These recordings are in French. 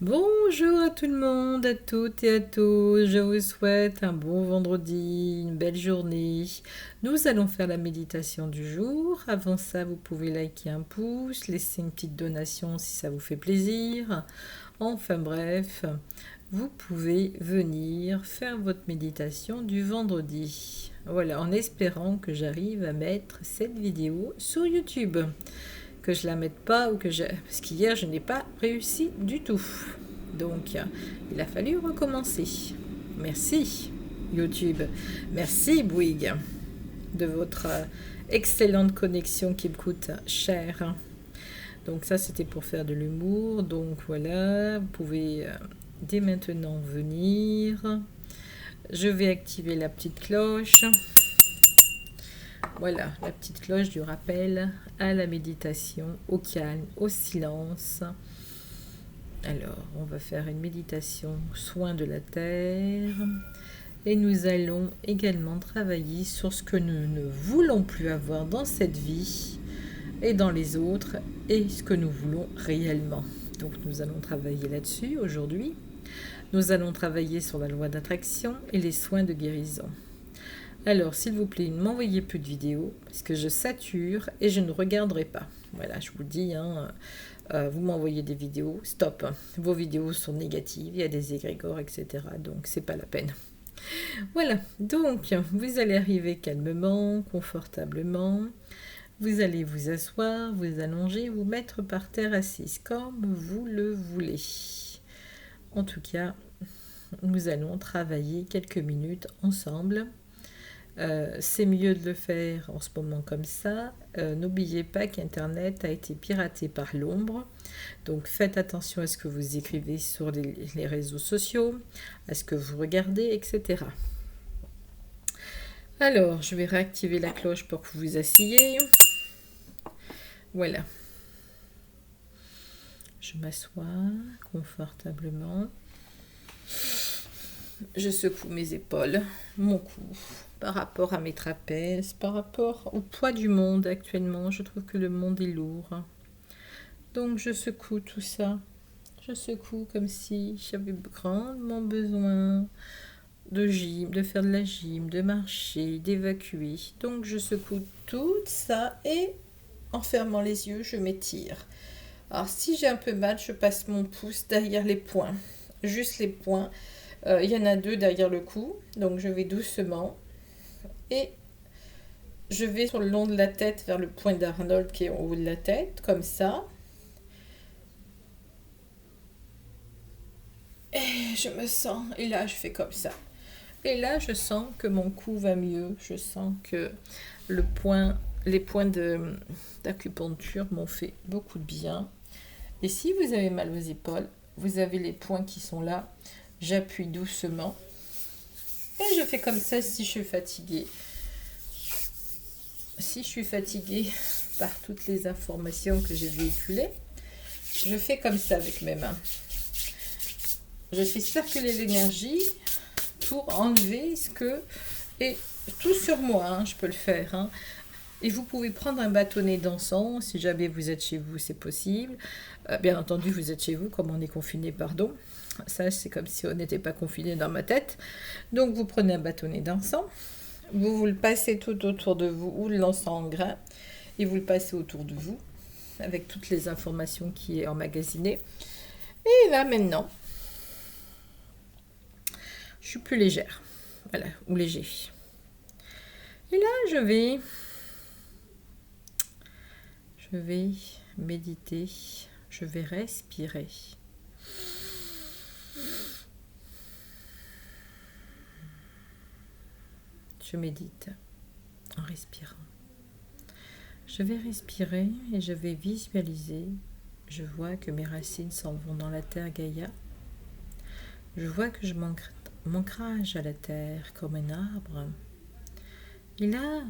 Bonjour à tout le monde, à toutes et à tous. Je vous souhaite un bon vendredi, une belle journée. Nous allons faire la méditation du jour. Avant ça, vous pouvez liker un pouce, laisser une petite donation si ça vous fait plaisir. Enfin bref, vous pouvez venir faire votre méditation du vendredi. Voilà, en espérant que j'arrive à mettre cette vidéo sur YouTube. Que je la mette pas ou que je... Parce qu'hier, je n'ai pas réussi du tout. Donc, il a fallu recommencer. Merci, YouTube. Merci, Bouygues, de votre excellente connexion qui me coûte cher. Donc ça, c'était pour faire de l'humour. Donc voilà, vous pouvez dès maintenant venir. Je vais activer la petite cloche. Voilà, la petite cloche du rappel à la méditation, au calme, au silence. Alors, on va faire une méditation soin de la terre. Et nous allons également travailler sur ce que nous ne voulons plus avoir dans cette vie et dans les autres et ce que nous voulons réellement. Donc, nous allons travailler là-dessus aujourd'hui. Nous allons travailler sur la loi d'attraction et les soins de guérison. Alors, s'il vous plaît, ne m'envoyez plus de vidéos, parce que je sature et je ne regarderai pas. Voilà, je vous dis, vous m'envoyez des vidéos, stop. Vos vidéos sont négatives, il y a des égrégores, etc. Donc, c'est pas la peine. Voilà, donc, vous allez arriver calmement, confortablement. Vous allez vous asseoir, vous allonger, vous mettre par terre assise, comme vous le voulez. En tout cas, nous allons travailler quelques minutes ensemble. C'est mieux de le faire en ce moment comme ça. N'oubliez pas qu'Internet a été piraté par l'ombre. Donc faites attention à ce que vous écrivez sur les réseaux sociaux, à ce que vous regardez, etc. Alors, je vais réactiver la cloche pour que vous vous assieyez. Voilà. Je m'assois confortablement. Je secoue mes épaules, mon cou, par rapport à mes trapèzes, par rapport au poids du monde actuellement. Je trouve que le monde est lourd. Donc je secoue tout ça. Je secoue comme si j'avais grandement besoin de gym, de faire de la gym, de marcher, d'évacuer. Donc je secoue tout ça et en fermant les yeux, je m'étire. Alors si j'ai un peu mal, je passe mon pouce derrière les poings, juste les poings. Il y en a deux derrière le cou, donc je vais doucement et je vais sur le long de la tête vers le point d'Arnold qui est en haut de la tête, comme ça. Et je me sens, et là je fais comme ça. Et là je sens que mon cou va mieux, je sens que les points d'acupuncture m'ont fait beaucoup de bien. Et si vous avez mal aux épaules, vous avez les points qui sont là, j'appuie doucement. Et je fais comme ça si je suis fatiguée. Si je suis fatiguée par toutes les informations que j'ai véhiculées, je fais comme ça avec mes mains. Je fais circuler l'énergie pour enlever ce que... Et tout sur moi, je peux le faire. Et vous pouvez prendre un bâtonnet d'encens, si jamais vous êtes chez vous, c'est possible. Bien entendu, vous êtes chez vous, comme on est confiné, pardon. Ça, c'est comme si on n'était pas confiné dans ma tête. Donc, vous prenez un bâtonnet d'encens, vous le passez tout autour de vous, ou de l'encens en grain, et vous le passez autour de vous, avec toutes les informations qui est emmagasinées. Et là, maintenant, je suis plus légère. Voilà, ou léger. Et là, je vais méditer, je vais respirer. Je médite en respirant. Je vais respirer et je vais visualiser. Je vois que mes racines s'en vont dans la terre Gaïa. Je vois que je m'ancrage à la terre comme un arbre. Et là,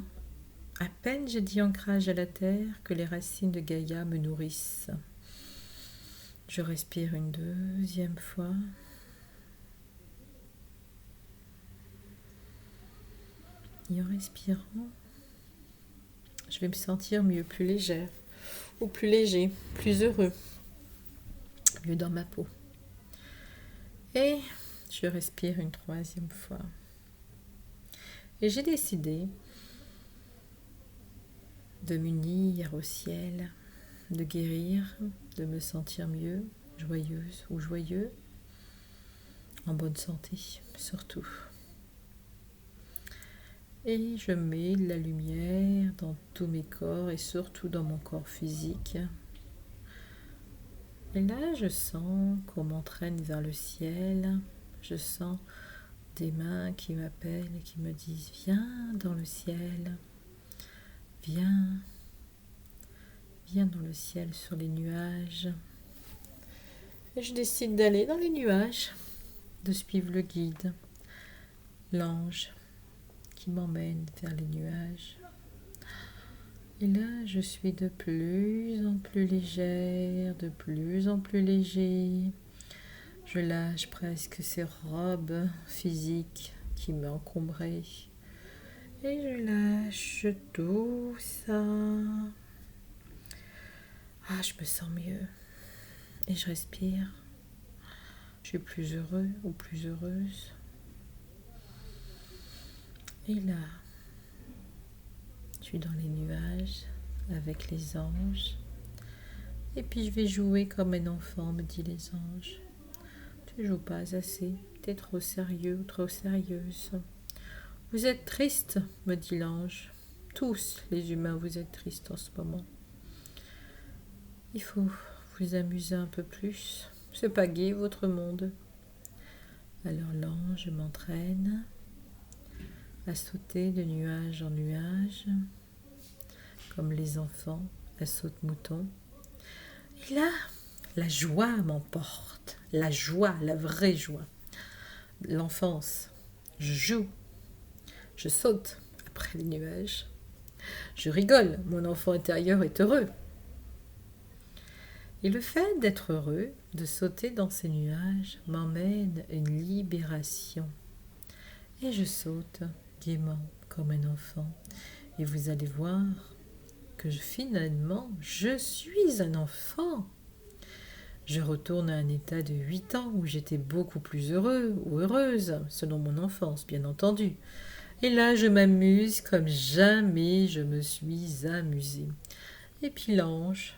à peine j'ai dit ancrage à la terre que les racines de Gaïa me nourrissent. Je respire une deuxième fois. Et en respirant, je vais me sentir mieux, plus légère, ou plus léger, plus heureux, mieux dans ma peau. Et je respire une troisième fois. Et j'ai décidé de m'unir au ciel, de guérir, de me sentir mieux, joyeuse ou joyeux, en bonne santé surtout. Et je mets de la lumière dans tous mes corps et surtout dans mon corps physique. Et là, je sens qu'on m'entraîne vers le ciel. Je sens des mains qui m'appellent et qui me disent « Viens dans le ciel, viens, viens dans le ciel sur les nuages. » Et je décide d'aller dans les nuages, de suivre le guide, l'ange qui m'emmène vers les nuages. Et là, je suis de plus en plus légère, de plus en plus léger. Je lâche presque ces robes physiques qui m'encombraient. Et je lâche tout ça. Ah, je me sens mieux. Et je respire. Je suis plus heureux ou plus heureuse. Et là, je suis dans les nuages avec les anges. Et puis je vais jouer comme un enfant, me dit les anges. Tu joues pas assez, t'es trop sérieux ou trop sérieuse. Vous êtes triste, me dit l'ange. Tous les humains, vous êtes tristes en ce moment. Il faut vous amuser un peu plus. C'est pas gai votre monde. Alors l'ange m'entraîne à sauter de nuage en nuage, comme les enfants à saute-mouton. Et là, la joie m'emporte, la joie, la vraie joie. L'enfance, je joue, je saute après les nuages, je rigole, mon enfant intérieur est heureux. Et le fait d'être heureux, de sauter dans ces nuages, m'emmène à une libération. Et je saute gaiement comme un enfant. Et vous allez voir que finalement, je suis un enfant. Je retourne à un état de 8 ans où j'étais beaucoup plus heureux ou heureuse, selon mon enfance, bien entendu. Et là, je m'amuse comme jamais je me suis amusée. Et puis l'ange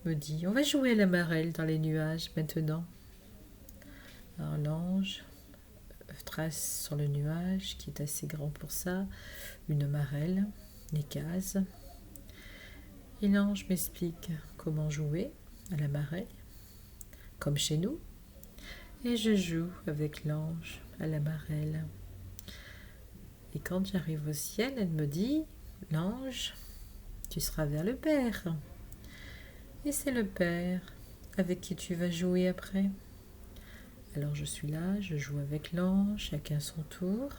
me dit, on va jouer à la marelle dans les nuages maintenant. Alors l'ange trace sur le nuage, qui est assez grand pour ça, une marelle, des cases. Et l'ange m'explique comment jouer à la marelle, comme chez nous. Et je joue avec l'ange à la marelle. Et quand j'arrive au ciel, elle me dit, l'ange, tu seras vers le Père. Et c'est le Père avec qui tu vas jouer après. Alors je suis là, je joue avec l'ange, chacun son tour.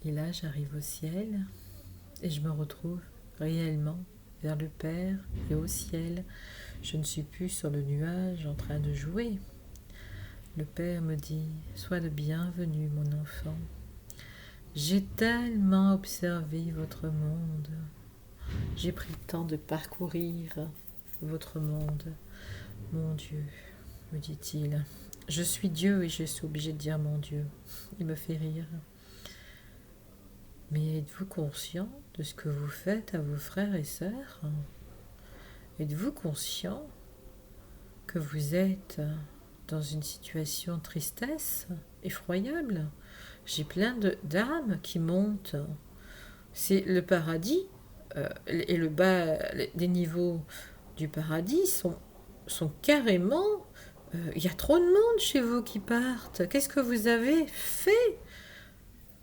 Et là, j'arrive au ciel et je me retrouve réellement vers le Père et au ciel. Je ne suis plus sur le nuage en train de jouer. Le Père me dit, sois le bienvenu, mon enfant. J'ai tellement observé votre monde. J'ai pris le temps de parcourir votre monde. Mon Dieu, me dit-il. Je suis Dieu et je suis obligé de dire mon Dieu. Il me fait rire. Mais êtes-vous conscient de ce que vous faites à vos frères et sœurs? Êtes-vous conscient que vous êtes dans une situation de tristesse effroyable? J'ai plein d'âmes qui montent. C'est le paradis et le bas, les niveaux du paradis sont carrément... Il y a trop de monde chez vous qui partent. Qu'est-ce que vous avez fait?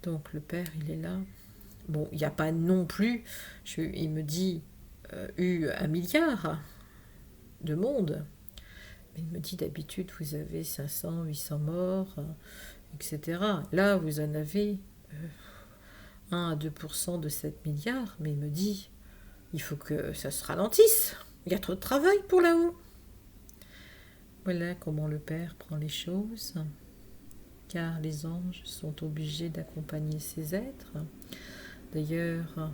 Donc le Père, il est là. Bon, il n'y a pas non plus, il me dit, eu 1 milliard de monde. Mais il me dit, d'habitude, vous avez 500, 800 morts, etc. Là, vous en avez 1 à 2% de 7 milliards. Mais il me dit, il faut que ça se ralentisse. Il y a trop de travail pour là-haut. Voilà comment le Père prend les choses, car les anges sont obligés d'accompagner ces êtres. D'ailleurs,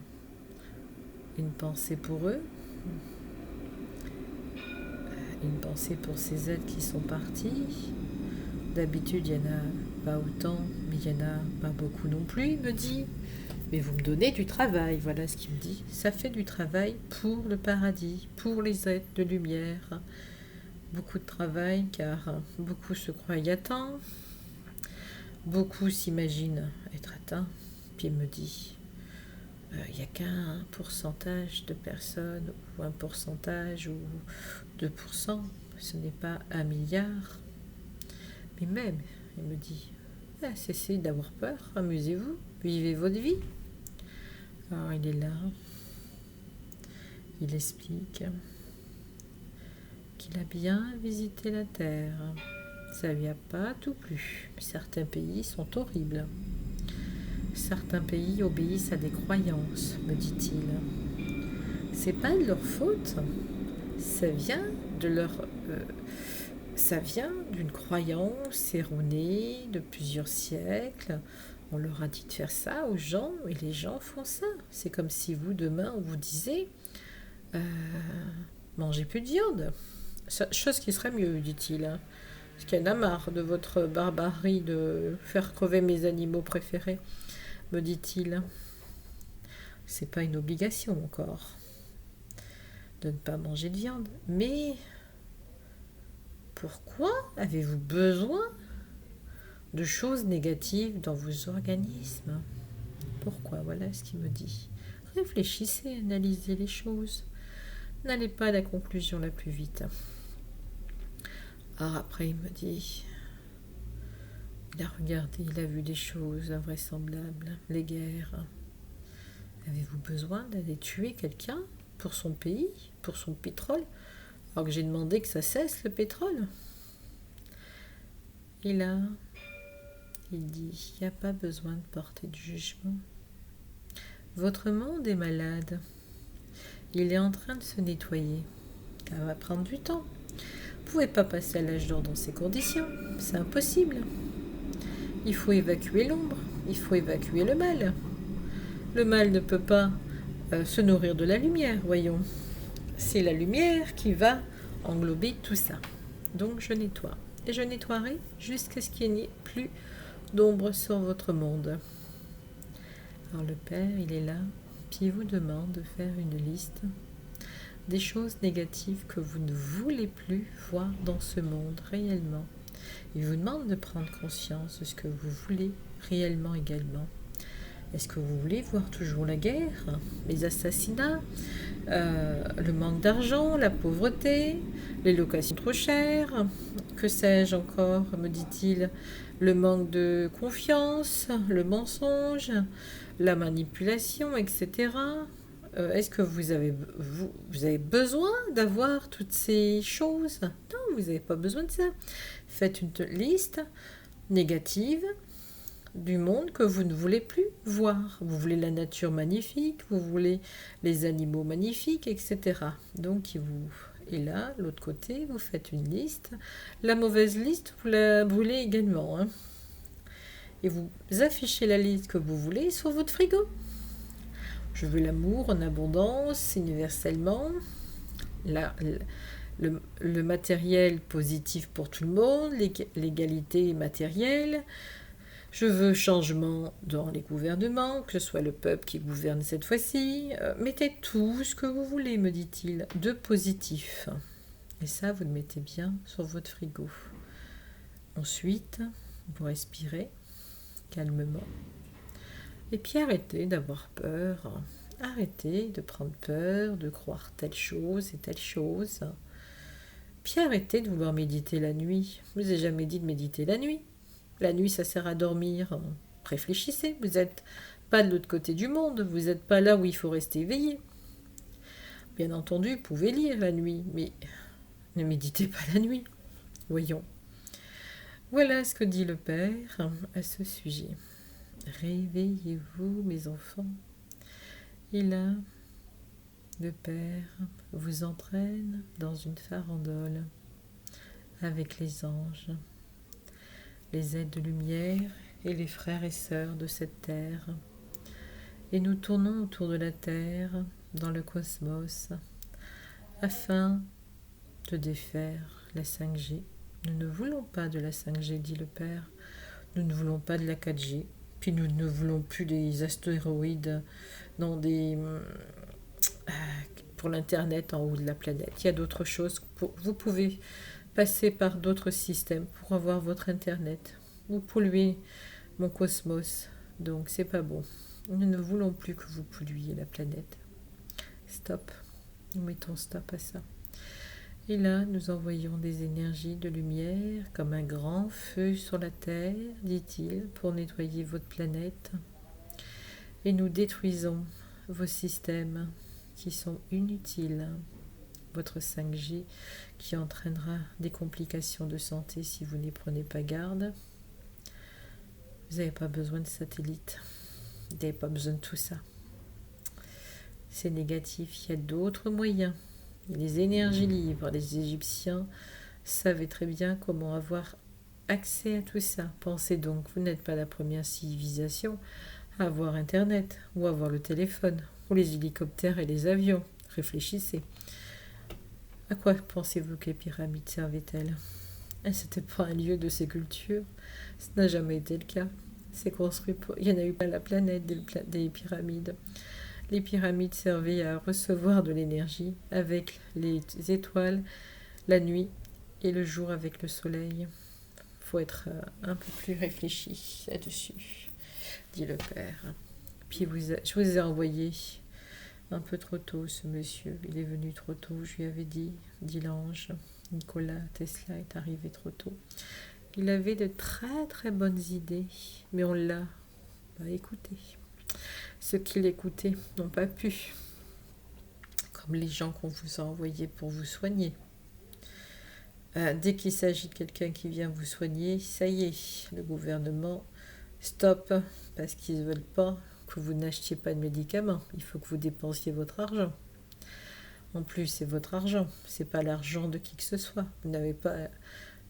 une pensée pour eux, une pensée pour ces êtres qui sont partis, D'habitude, il n'y en a pas autant, mais il n'y en a pas beaucoup non plus, il me dit. Mais vous me donnez du travail, voilà ce qu'il me dit. Ça fait du travail pour le paradis, pour les êtres de lumière. Beaucoup de travail, car beaucoup se croient y atteints. Beaucoup s'imaginent être atteints. Puis il me dit, il n'y a qu'un pourcentage de personnes, ou un pourcentage, ou 2%. Ce n'est pas 1 milliard. Mais même, il me dit, cessez d'avoir peur, amusez-vous, vivez votre vie. Alors il est là, il explique qu'il a bien visité la Terre. Ça lui a pas tout plu. Certains pays sont horribles. Certains pays obéissent à des croyances, me dit-il. C'est pas de leur faute. Ça vient de leur... ça vient d'une croyance erronée de plusieurs siècles. On leur a dit de faire ça aux gens et les gens font ça. C'est comme si vous, demain, on vous disait mangez plus de viande. Chose qui serait mieux, dit-il. Parce qu'il y en a marre de votre barbarie de faire crever mes animaux préférés, me dit-il. C'est pas une obligation encore de ne pas manger de viande. Mais pourquoi avez-vous besoin de choses négatives dans vos organismes? Pourquoi? Voilà ce qu'il me dit. Réfléchissez, analysez les choses. N'allez pas à la conclusion la plus vite. Alors après, il me dit, il a regardé, il a vu des choses invraisemblables, les guerres. Avez-vous besoin d'aller tuer quelqu'un pour son pays, pour son pétrole, alors que j'ai demandé que ça cesse le pétrole? Et là, il dit, il n'y a pas besoin de porter de jugement. Votre monde est malade. Il est en train de se nettoyer. Ça va prendre du temps. Vous ne pouvez pas passer à l'âge d'or dans ces conditions. C'est impossible. Il faut évacuer l'ombre. Il faut évacuer le mal. Le mal ne peut pas se nourrir de la lumière, voyons. C'est la lumière qui va englober tout ça. Donc je nettoie. Et je nettoierai jusqu'à ce qu'il n'y ait plus d'ombre sur votre monde. Alors le Père, il est là, puis il vous demande de faire une liste des choses négatives que vous ne voulez plus voir dans ce monde réellement. Il vous demande de prendre conscience de ce que vous voulez réellement également. Est-ce que vous voulez voir toujours la guerre, les assassinats, le manque d'argent, la pauvreté, les locations trop chères, que sais-je encore, me dit-il, le manque de confiance, le mensonge, la manipulation, etc. Est-ce que vous avez besoin d'avoir toutes ces choses? Non, vous n'avez pas besoin de ça. Faites une liste négative du monde que vous ne voulez plus voir. Vous voulez la nature magnifique, vous voulez les animaux magnifiques, etc. Donc, et là, l'autre côté, vous faites une liste. La mauvaise liste, vous la brûlez également. Hein. Et vous affichez la liste que vous voulez sur votre frigo. Je veux l'amour en abondance, universellement. Le matériel positif pour tout le monde, l'égalité matérielle. Je veux changement dans les gouvernements, que ce soit le peuple qui gouverne cette fois-ci. Mettez tout ce que vous voulez, me dit-il, de positif. Et ça, vous le mettez bien sur votre frigo. Ensuite, vous respirez calmement. Et puis arrêtez d'avoir peur. Arrêtez de prendre peur, de croire telle chose et telle chose. Puis arrêtez de vouloir méditer la nuit. Je vous ai jamais dit de méditer la nuit. La nuit, ça sert à dormir. Réfléchissez. Vous n'êtes pas de l'autre côté du monde. Vous n'êtes pas là où il faut rester éveillé. Bien entendu, vous pouvez lire la nuit, mais ne méditez pas la nuit. Voyons. Voilà ce que dit le Père à ce sujet. Réveillez-vous, mes enfants. Et là, le Père vous entraîne dans une farandole avec les anges, les êtres de lumière et les frères et sœurs de cette terre. Et nous tournons autour de la terre, dans le cosmos, afin de défaire la 5G, Nous ne voulons pas de la 5G, dit le Père. Nous ne voulons pas de la 4G. Puis nous ne voulons plus des astéroïdes dans pour l'Internet en haut de la planète. Il y a d'autres choses. Vous pouvez passer par d'autres systèmes pour avoir votre Internet. Vous polluez mon cosmos. Donc c'est pas bon. Nous ne voulons plus que vous polluiez la planète. Stop. Nous mettons stop à ça. Et là, nous envoyons des énergies de lumière comme un grand feu sur la Terre, dit-il, pour nettoyer votre planète. Et nous détruisons vos systèmes qui sont inutiles. Votre 5G qui entraînera des complications de santé si vous n'y prenez pas garde. Vous n'avez pas besoin de satellites. Vous n'avez pas besoin de tout ça. C'est négatif. Il y a d'autres moyens. Les énergies libres, les Égyptiens savaient très bien comment avoir accès à tout ça. Pensez donc, vous n'êtes pas la première civilisation à avoir Internet, ou avoir le téléphone, ou les hélicoptères et les avions. Réfléchissez. À quoi pensez-vous que les pyramides servaient-elles ? C'était pas un lieu de sépulture. Ce n'a jamais été le cas. C'est construit pour... Il n'y en a eu pas la planète des pyramides. Les pyramides servaient à recevoir de l'énergie avec les étoiles, la nuit et le jour avec le soleil. Il faut être un peu plus réfléchi là-dessus, dit le Père. Puis je vous ai envoyé un peu trop tôt ce monsieur. Il est venu trop tôt, je lui avais dit l'ange. Nikola Tesla est arrivé trop tôt. Il avait de très très bonnes idées, mais on l'a pas écouté. Ceux qui l'écoutaient n'ont pas pu, comme les gens qu'on vous a envoyés pour vous soigner. Dès qu'il s'agit de quelqu'un qui vient vous soigner, ça y est, le gouvernement stop, parce qu'ils ne veulent pas que vous n'achetiez pas de médicaments. Il faut que vous dépensiez votre argent. En plus, c'est votre argent, c'est pas l'argent de qui que ce soit. Vous n'avez pas...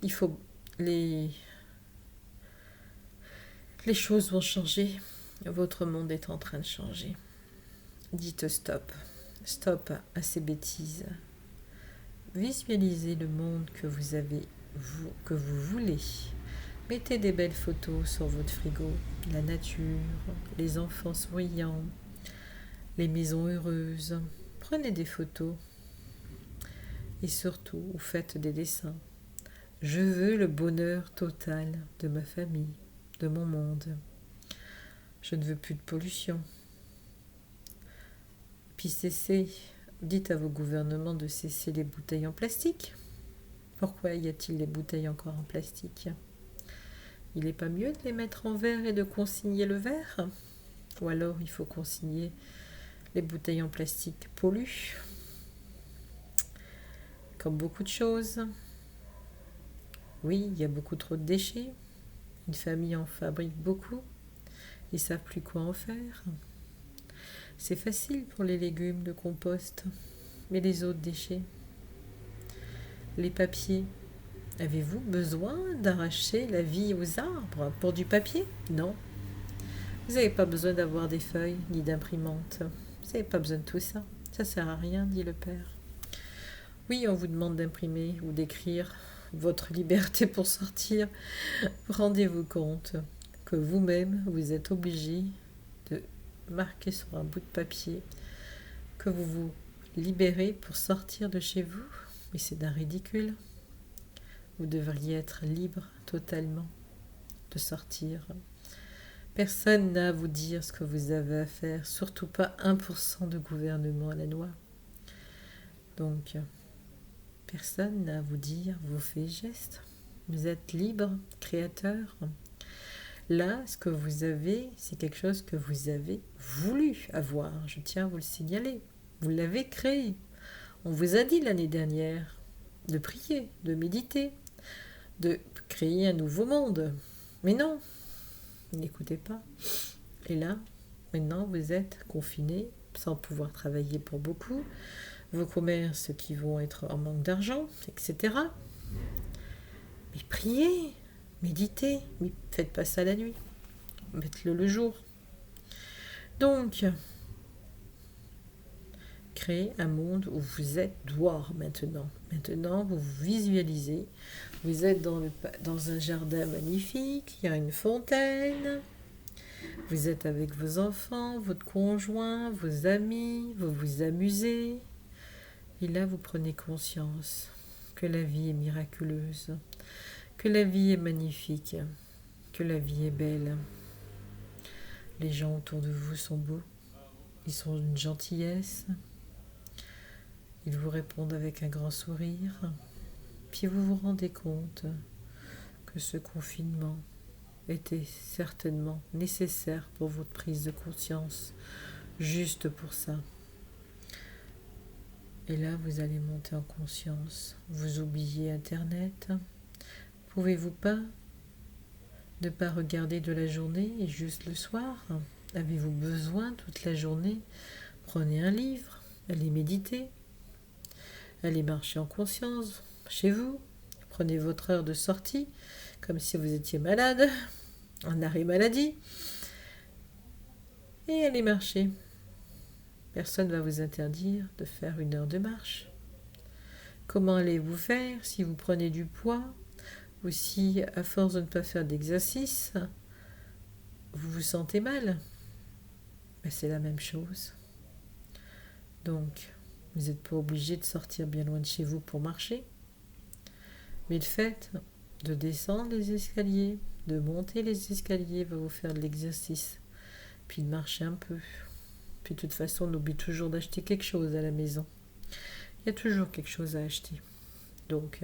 Il faut... Les choses vont changer. Votre monde est en train de changer. Dites stop. Stop à ces bêtises. Visualisez le monde que vous avez, que vous voulez. Mettez des belles photos sur votre frigo. La nature, les enfants souriants, les maisons heureuses. Prenez des photos. Et surtout, vous faites des dessins. Je veux le bonheur total de ma famille, de mon monde. Je ne veux plus de pollution. Puis dites à vos gouvernements de cesser les bouteilles en plastique. Pourquoi y a-t-il des bouteilles encore en plastique ? Il n'est pas mieux de les mettre en verre et de consigner le verre ? Ou alors il faut consigner les bouteilles en plastique polluent, comme beaucoup de choses. Oui, il y a beaucoup trop de déchets. Une famille en fabrique beaucoup. Ils ne savent plus quoi en faire. C'est facile pour les légumes de compost. Mais les autres déchets, les papiers, avez-vous besoin d'arracher la vie aux arbres pour du papier ? Non. Vous n'avez pas besoin d'avoir des feuilles ni d'imprimantes. Vous n'avez pas besoin de tout ça. Ça ne sert à rien, dit le Père. Oui, on vous demande d'imprimer ou d'écrire votre liberté pour sortir. Rendez-vous compte que vous-même, vous êtes obligé de marquer sur un bout de papier que vous vous libérez pour sortir de chez vous. Mais c'est d'un ridicule. Vous devriez être libre totalement de sortir. Personne n'a à vous dire ce que vous avez à faire, surtout pas 1% de gouvernement à la loi. Donc, personne n'a à vous dire vos faits et gestes. Vous êtes libre, créateur. Là, ce que vous avez, c'est quelque chose que vous avez voulu avoir. Je tiens à vous le signaler. Vous l'avez créé. On vous a dit l'année dernière de prier, de méditer, de créer un nouveau monde. Mais non, n'écoutez pas. Et là, maintenant, vous êtes confinés, sans pouvoir travailler pour beaucoup, vos commerces qui vont être en manque d'argent, etc. Mais priez, méditez, mais faites pas ça la nuit. Faites-le le jour. Donc, créer un monde où vous êtes dehors maintenant. Maintenant, vous vous visualisez. Vous êtes dans un jardin magnifique, il y a une fontaine. Vous êtes avec vos enfants, votre conjoint, vos amis, vous vous amusez. Et là, vous prenez conscience que la vie est miraculeuse, que la vie est magnifique, que la vie est belle. Les gens autour de vous sont beaux, ils sont d'une gentillesse, ils vous répondent avec un grand sourire. Puis vous vous rendez compte que ce confinement était certainement nécessaire pour votre prise de conscience, juste pour ça. Et là, vous allez monter en conscience. Vous oubliez Internet. Pouvez-vous pas ne pas regarder de la journée et juste le soir? Avez-vous besoin toute la journée? Prenez un livre, allez méditer, allez marcher en conscience chez vous. Prenez votre heure de sortie, comme si vous étiez malade, en arrêt maladie, et allez marcher. Personne ne va vous interdire de faire 1 heure de marche. Comment allez-vous faire si vous prenez du poids ou si, à force de ne pas faire d'exercice, vous vous sentez mal? Ben, c'est la même chose. Donc, vous n'êtes pas obligé de sortir bien loin de chez vous pour marcher. Mais le fait de descendre les escaliers, de monter les escaliers va vous faire de l'exercice. Puis de marcher un peu. Puis de toute façon, on oublie toujours d'acheter quelque chose à la maison. Il y a toujours quelque chose à acheter. Donc,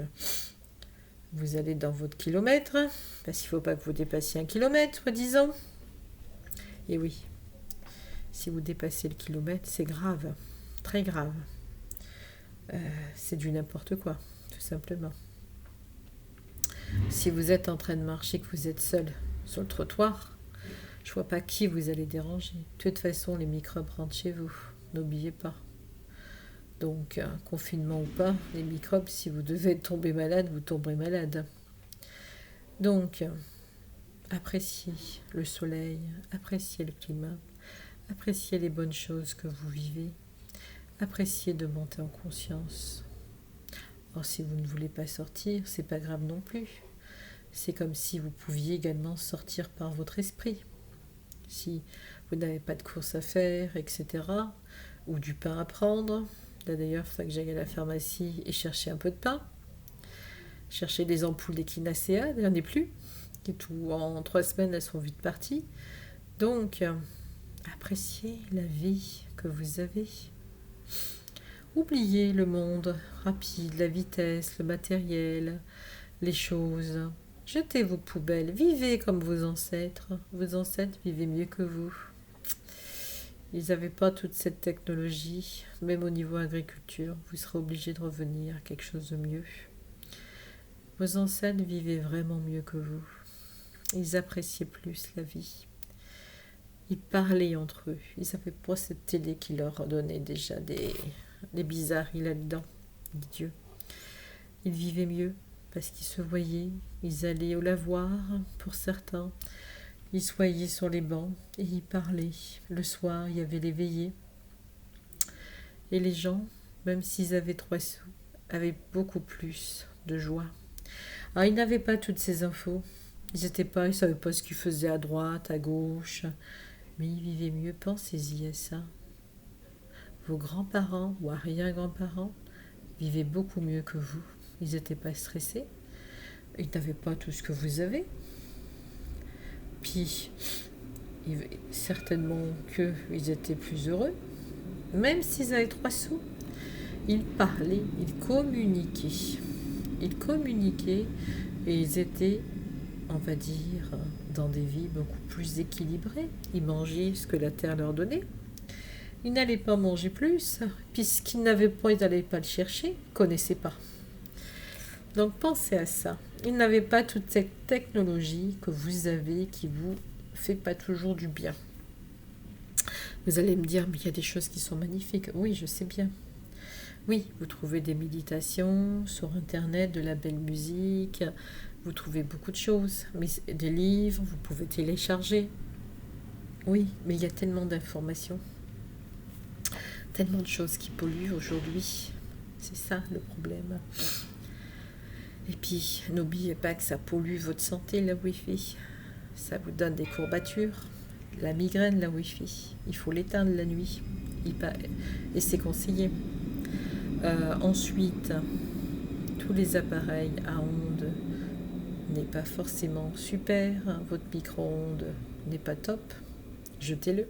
vous allez dans votre kilomètre, parce qu'il ne faut pas que vous dépassiez 1 kilomètre, soi-disant. Et oui, si vous dépassez le kilomètre, c'est grave, très grave. C'est du n'importe quoi, tout simplement. Si vous êtes en train de marcher, que vous êtes seul sur le trottoir, je ne vois pas qui vous allez déranger. De toute façon, les microbes rentrent chez vous, n'oubliez pas. Donc, confinement ou pas, les microbes, si vous devez tomber malade, vous tomberez malade. Donc, appréciez le soleil, appréciez le climat, appréciez les bonnes choses que vous vivez, appréciez de monter en conscience. Or, si vous ne voulez pas sortir, c'est pas grave non plus. C'est comme si vous pouviez également sortir par votre esprit. Si vous n'avez pas de course à faire, etc., ou du pain à prendre. Là d'ailleurs, il faut que j'aille à la pharmacie et chercher un peu de pain. Chercher des ampoules d'Echinacea, il n'y en a plus. Et tout, en 3 semaines, elles sont vite parties. Donc, appréciez la vie que vous avez. Oubliez le monde rapide, la vitesse, le matériel, les choses. Jetez vos poubelles, vivez comme vos ancêtres. Vos ancêtres vivaient mieux que vous. Ils n'avaient pas toute cette technologie, même au niveau agriculture. Vous serez obligé de revenir à quelque chose de mieux. Vos ancêtres vivaient vraiment mieux que vous. Ils appréciaient plus la vie. Ils parlaient entre eux. Ils n'avaient pas cette télé qui leur donnait déjà des bizarreries là-dedans. Dieu. Ils vivaient mieux parce qu'ils se voyaient. Ils allaient au lavoir pour certains. Ils se voyaient sur les bancs et ils parlaient. Le soir, il y avait les veillées. Et les gens, même s'ils avaient 3 sous, avaient beaucoup plus de joie. Alors, ils n'avaient pas toutes ces infos. Ils ne savaient pas ce qu'ils faisaient à droite, à gauche. Mais ils vivaient mieux. Pensez-y à ça. Vos grands-parents ou arrière-grands-parents vivaient beaucoup mieux que vous. Ils n'étaient pas stressés. Ils n'avaient pas tout ce que vous avez. Puis, certainement qu'ils étaient plus heureux. Même s'ils avaient 3 sous, ils parlaient, ils communiquaient. Ils communiquaient et ils étaient, on va dire, dans des vies beaucoup plus équilibrées. Ils mangeaient ce que la terre leur donnait. Ils n'allaient pas manger plus, puisqu'ils n'avaient pas, ils n'allaient pas le chercher, ils ne connaissaient pas. Donc pensez à ça. Ils n'avaient pas toute cette technologie que vous avez qui vous fait pas toujours du bien. Vous allez me dire, mais il y a des choses qui sont magnifiques. Oui, je sais bien. Oui, vous trouvez des méditations sur Internet, de la belle musique, vous trouvez beaucoup de choses, mais des livres, vous pouvez télécharger. Oui, mais il y a tellement d'informations. Tellement de choses qui polluent aujourd'hui. C'est ça le problème. Et puis, n'oubliez pas que ça pollue votre santé, la Wi-Fi. Ça vous donne des courbatures. La migraine, la Wi-Fi. Il faut l'éteindre la nuit. Et c'est conseillé. Ensuite, tous les appareils à ondes n'est pas forcément super. Votre micro-ondes n'est pas top. Jetez-le.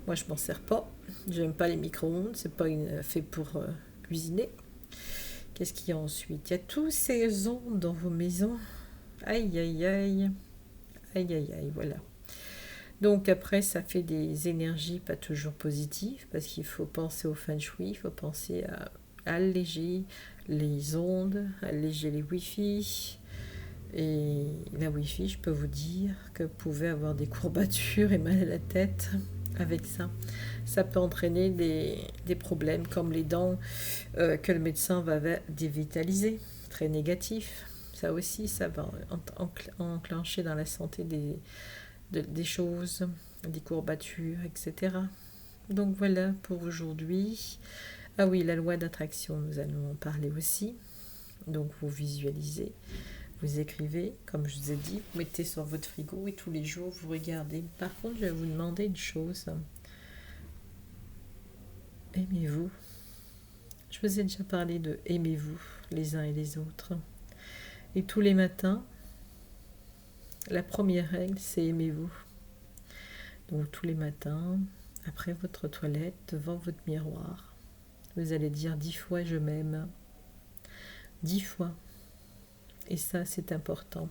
Moi, je m'en sers pas. J'aime pas les micro-ondes. C'est pas fait pour cuisiner. Qu'est-ce qu'il y a ensuite? Il y a tous ces ondes dans vos maisons. Aïe, aïe, aïe. Aïe, aïe, aïe, voilà. Donc après, ça fait des énergies pas toujours positives, parce qu'il faut penser au feng shui, il faut penser à alléger les ondes, alléger les Wi-Fi. Et la Wi-Fi, je peux vous dire que vous pouvez avoir des courbatures et mal à la tête avec ça. Ça peut entraîner des problèmes comme les dents que le médecin va dévitaliser, très négatif. Ça aussi, ça va enclencher dans la santé des choses, des courbatures, etc. Donc voilà pour aujourd'hui. Ah oui, la loi d'attraction, nous allons en parler aussi. Donc vous visualisez, vous écrivez, comme je vous ai dit, vous mettez sur votre frigo et tous les jours vous regardez. Par contre, je vais vous demander une chose. Aimez-vous. Je vous ai déjà parlé de aimez-vous les uns et les autres. Et tous les matins, la première règle, c'est aimez-vous. Donc tous les matins, après votre toilette, devant votre miroir, vous allez dire 10 fois je m'aime. 10 fois. Et ça, c'est important.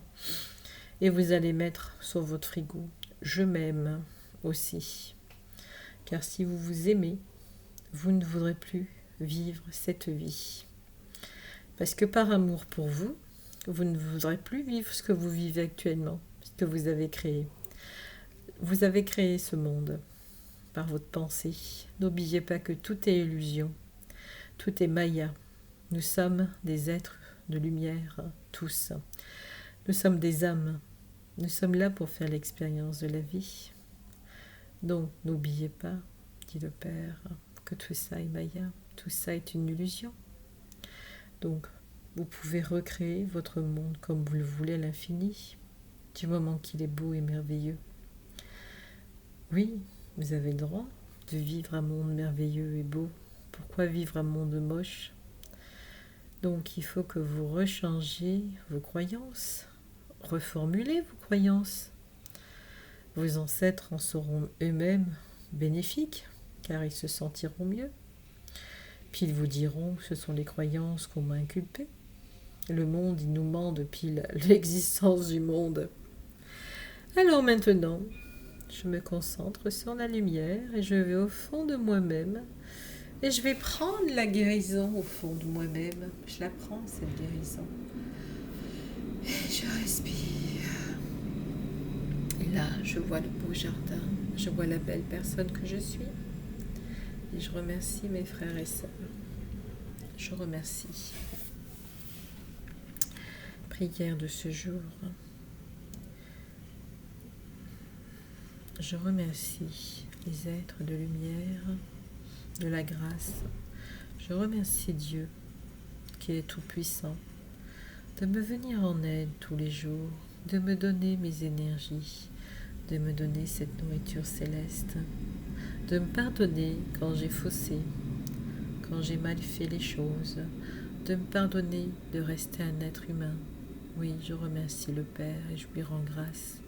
Et vous allez mettre sur votre frigo je m'aime aussi. Car si vous vous aimez, vous ne voudrez plus vivre cette vie. Parce que par amour pour vous, vous ne voudrez plus vivre ce que vous vivez actuellement, ce que vous avez créé. Vous avez créé ce monde par votre pensée. N'oubliez pas que tout est illusion, tout est Maya. Nous sommes des êtres de lumière, tous. Nous sommes des âmes. Nous sommes là pour faire l'expérience de la vie. Donc, n'oubliez pas, dit le Père, que tout ça est Maya, tout ça est une illusion. Donc, vous pouvez recréer votre monde comme vous le voulez à l'infini, du moment qu'il est beau et merveilleux. Oui, vous avez le droit de vivre un monde merveilleux et beau. Pourquoi vivre un monde moche? Donc, il faut que vous rechangiez vos croyances, reformulez vos croyances. Vos ancêtres en seront eux-mêmes bénéfiques, car ils se sentiront mieux. Puis ils vous diront, ce sont les croyances qu'on m'a inculpées. Le monde, il nous ment depuis l'existence du monde. Alors maintenant, je me concentre sur la lumière et je vais au fond de moi-même. Et je vais prendre la guérison au fond de moi-même. Je la prends, cette guérison. Et je respire. Et là, je vois le beau jardin. Je vois la belle personne que je suis. Et je remercie mes frères et sœurs. Je remercie. Prière de ce jour. Je remercie les êtres de lumière, de la grâce. Je remercie Dieu, qui est tout-puissant, de me venir en aide tous les jours, de me donner mes énergies, de me donner cette nourriture céleste, de me pardonner quand j'ai faussé, quand j'ai mal fait les choses, de me pardonner de rester un être humain. Oui, je remercie le Père et je lui rends grâce,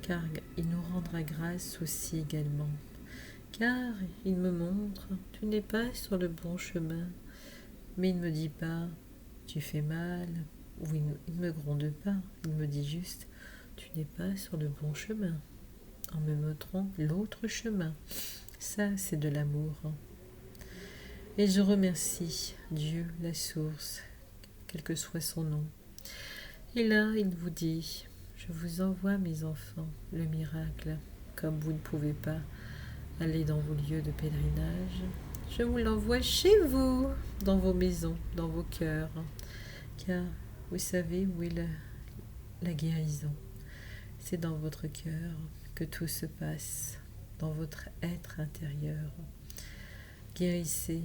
car il nous rendra grâce aussi également. Car il me montre, tu n'es pas sur le bon chemin, mais il ne me dit pas, tu fais mal, ou il ne me gronde pas, il me dit juste, tu n'es pas sur le bon chemin, en me montrant l'autre chemin. Ça, c'est de l'amour. Et je remercie Dieu, la source, quel que soit son nom. Et là, il vous dit, je vous envoie mes enfants, le miracle, comme vous ne pouvez pas aller dans vos lieux de pèlerinage. Je vous l'envoie chez vous, dans vos maisons, dans vos cœurs, car vous savez où est la guérison. C'est dans votre cœur que tout se passe, dans votre être intérieur. Guérissez,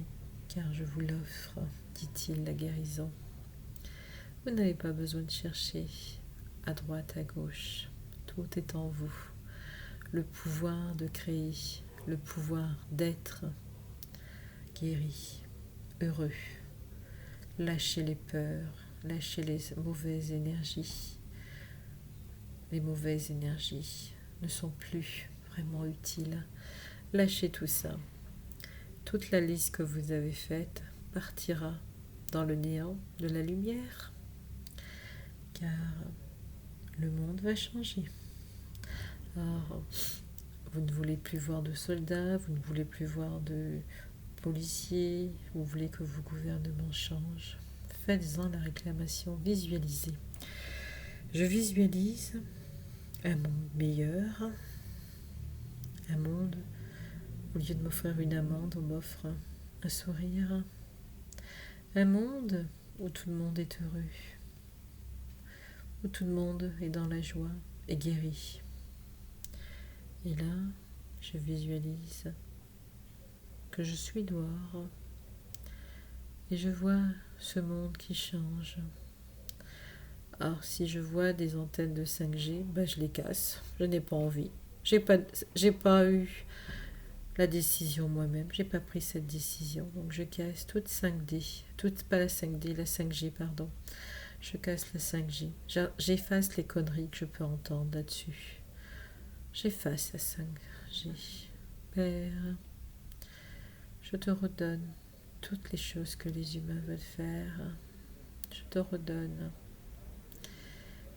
car je vous l'offre, dit-il, la guérison. Vous n'avez pas besoin de chercher à droite, à gauche. Tout est en vous. Le pouvoir de créer, le pouvoir d'être guéri, heureux. Lâchez les peurs, lâchez les mauvaises énergies. Les mauvaises énergies ne sont plus vraiment utiles. Lâchez tout ça. Toute la liste que vous avez faite partira dans le néant de la lumière, car le monde va changer. Alors, vous ne voulez plus voir de soldats, vous ne voulez plus voir de policiers, vous voulez que vos gouvernements changent. Faites-en la réclamation, visualisez. Je visualise un monde meilleur, un monde, au lieu de m'offrir une amende, on m'offre un sourire, un monde où tout le monde est heureux, où tout le monde est dans la joie et guéri. Et là, je visualise que je suis dehors et je vois ce monde qui change. Alors, si je vois des antennes de 5G, je les casse. Je n'ai pas envie. J'ai pas eu la décision moi-même. J'ai pas pris cette décision. Donc, je casse toute 5D. Pas la 5D, la 5G, pardon. Je casse la 5G. J'efface les conneries que je peux entendre là-dessus. J'efface la 5G. Père, je te redonne toutes les choses que les humains veulent faire. Je te redonne.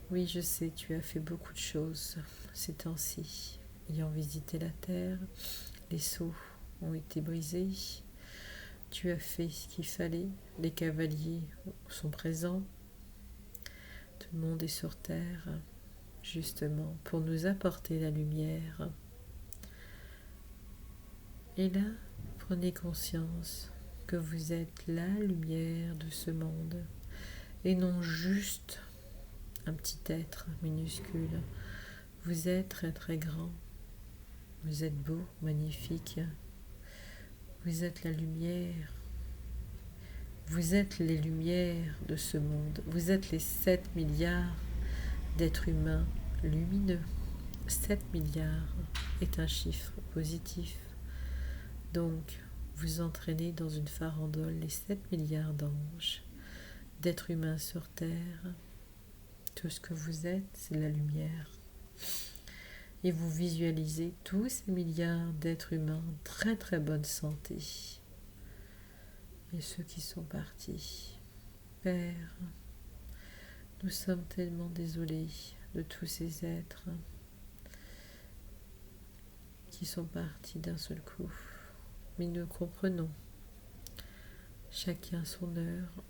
Oui, je sais, tu as fait beaucoup de choses ces temps-ci. Ayant visité la terre, les sceaux ont été brisés. Tu as fait ce qu'il fallait. Les cavaliers sont présents. Tout le monde est sur terre, justement, pour nous apporter la lumière. Et là, prenez conscience que vous êtes la lumière de ce monde et non juste un petit être minuscule. Vous êtes très très grand. Vous êtes beau, magnifique. Vous êtes la lumière. Vous êtes les lumières de ce monde. Vous êtes les 7 milliards d'êtres humains lumineux. 7 milliards est un chiffre positif. Donc, vous entraînez dans une farandole les 7 milliards d'anges, d'êtres humains sur Terre. Tout ce que vous êtes, c'est la lumière. Et vous visualisez tous ces milliards d'êtres humains en très très bonne santé. Et ceux qui sont partis. Père, nous sommes tellement désolés de tous ces êtres qui sont partis d'un seul coup. Mais nous comprenons. Chacun son heure,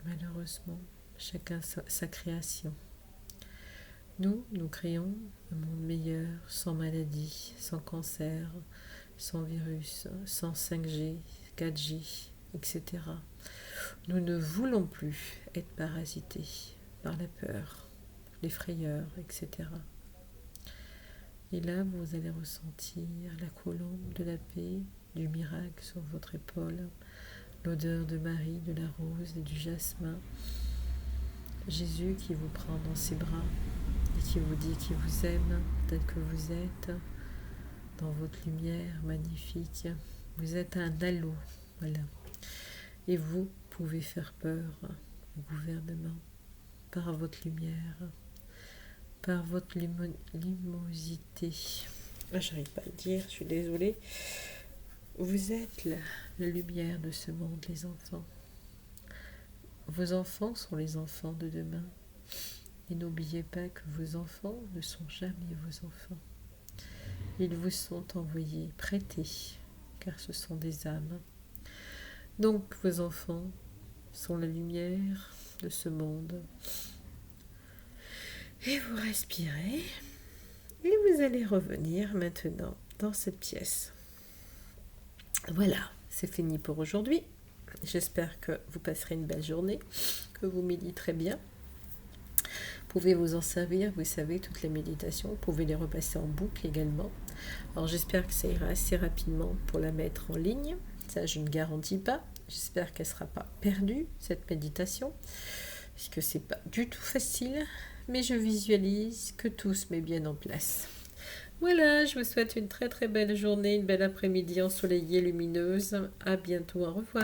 malheureusement. Chacun sa création. Nous créons un monde meilleur, sans maladie, sans cancer, sans virus, sans 5G, 4G, etc. Nous ne voulons plus être parasités par la peur, les frayeurs, etc. Et là, vous allez ressentir la colombe de la paix, du miracle sur votre épaule, l'odeur de Marie, de la rose et du jasmin. Jésus qui vous prend dans ses bras et qui vous dit qu'il vous aime tel que vous êtes, dans votre lumière magnifique. Vous êtes un halo, voilà. Et vous pouvez faire peur au gouvernement par votre lumière, par votre luminosité. J'arrive pas à le dire, je suis désolée. Vous êtes la lumière de ce monde, les enfants. Vos enfants sont les enfants de demain. Et n'oubliez pas que vos enfants ne sont jamais vos enfants. Ils vous sont envoyés, prêtés, car ce sont des âmes. Donc vos enfants sont la lumière de ce monde. Et vous respirez. Et vous allez revenir maintenant dans cette pièce. Voilà, c'est fini pour aujourd'hui. J'espère que vous passerez une belle journée, que vous méditerez bien. Vous pouvez vous en servir, vous savez, toutes les méditations, vous pouvez les repasser en boucle également. Alors j'espère que ça ira assez rapidement pour la mettre en ligne. Ça, je ne garantis pas. J'espère qu'elle ne sera pas perdue, cette méditation, puisque ce n'est pas du tout facile, mais je visualise que tout se met bien en place. Voilà, je vous souhaite une très très belle journée, une belle après-midi ensoleillée, lumineuse. À bientôt, au revoir.